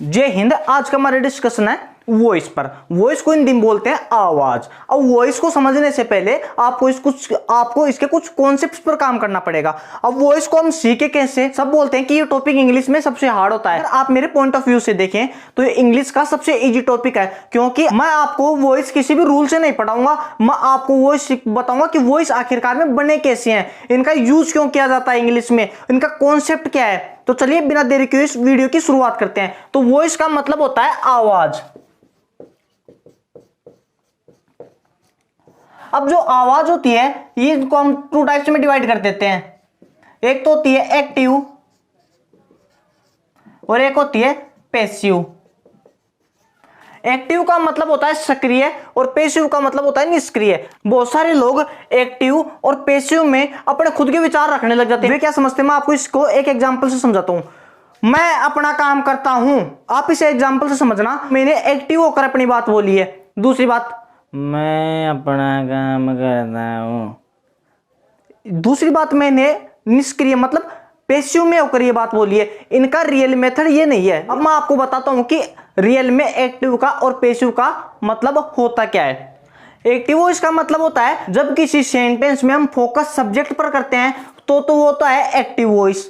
जय हिंद। आज का हमारा डिस्कशन है वॉइस पर। वॉइस को हिंदी में बोलते हैं आवाज। अब वॉइस को समझने से पहले आपको इसके कुछ कॉन्सेप्ट्स पर काम करना पड़ेगा। अब वॉइस को हम सीखे कैसे? सब बोलते हैं कि ये टॉपिक इंग्लिश में सबसे हार्ड होता है। अगर आप मेरे पॉइंट ऑफ व्यू से देखें तो ये इंग्लिश का सबसे इजी टॉपिक है, क्योंकि मैं आपको वॉइस किसी भी रूल से नहीं पढ़ाऊंगा। मैं आपको वॉइस बताऊंगा कि वॉइस आखिरकार में बने कैसे हैं, इनका यूज क्यों किया जाता है इंग्लिश में, इनका कॉन्सेप्ट क्या है। तो चलिए बिना देरी के इस वीडियो की शुरुआत करते हैं। तो वॉइस का मतलब होता है आवाज। अब जो आवाज होती है ये इनको हम टू टाइप्स में डिवाइड कर देते हैं। एक तो होती है एक्टिव और एक होती है पैसिव। एक्टिव का मतलब होता है सक्रिय और पैसिव का मतलब होता है निष्क्रिय। बहुत सारे लोग एक्टिव और पैसिव में अपने खुद के विचार रखने लग जाते हैं। वे क्या समझते हैं, मैं आपको इसको एक एग्जांपल से समझाता हूं। मैं अपना काम करता हूं, आप इसे एग्जांपल से समझना। मैंने एक्टिव होकर अपनी बात बोली है। दूसरी बात, मैं अपना काम करता हूं। दूसरी बात, मैंने निष्क्रिय मतलब पैसिव में होकर ये बात बोली है। इनका रियल मेथड ये नहीं है। अब मैं आपको बताता हूं कि रियल में एक्टिव का और पैसिव का मतलब होता क्या है। एक्टिव वॉइस का मतलब होता है जब किसी सेंटेंस में हम फोकस सब्जेक्ट पर करते हैं तो वो होता है एक्टिव वॉइस।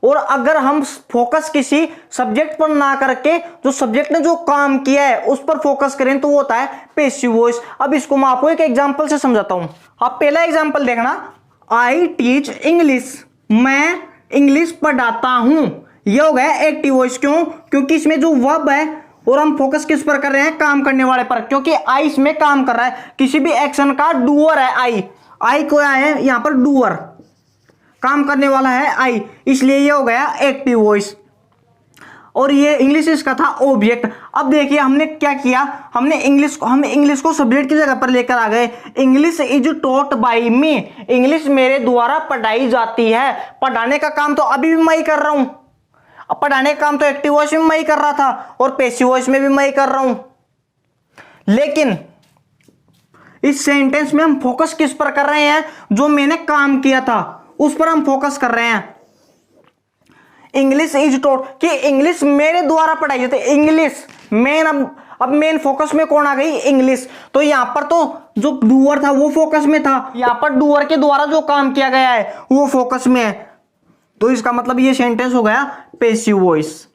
और अगर हम फोकस किसी सब्जेक्ट पर ना करके जो सब्जेक्ट ने जो काम किया है उस पर फोकस करें तो वो होता है पैसिव वॉइस। अब इसको मैं आपको एक एग्जांपल से समझाता हूं। आप पहला एग्जांपल देखना, आई टीच इंग्लिश। मैं इंग्लिश पढ़ाता हूं। यह हो गया एक्टिव वॉइस। क्यों? क्योंकि इसमें जो वर्ब है और हम फोकस किस पर कर रहे हैं, काम करने वाले पर, क्योंकि आई इसमें काम कर रहा है। किसी भी एक्शन का डूअर है आई को है यहां पर डूअर, काम करने वाला है आई, इसलिए ये हो गया एक्टिव वॉइस। और ये इंग्लिश इसका था ऑब्जेक्ट। अब देखिए हमने क्या किया, हम इंग्लिश को सब्जेक्ट की जगह पर लेकर आ गए। English is taught by me. English मेरे द्वारा पढ़ाई जाती है। पढ़ाने का काम तो अभी भी मैं ही कर रहा हूं। अब पढ़ाने का काम तो एक्टिव वॉइस में मैं ही कर रहा था और पैसिव वॉइस में भी मैं ही कर रहा हूं। लेकिन इस सेंटेंस में हम फोकस किस पर कर रहे हैं, जो मैंने काम किया था उस पर हम फोकस कर रहे हैं। इंग्लिश इज टॉट कि इंग्लिश मेरे द्वारा पढ़ाई जाती है। इंग्लिश मेन, अब मेन फोकस में कौन आ गई, इंग्लिश। तो यहां पर तो जो डूअर था वो फोकस में था, यहां पर डूअर के द्वारा जो काम किया गया है वो फोकस में है। तो इसका मतलब ये सेंटेंस हो गया पैसिव वॉइस।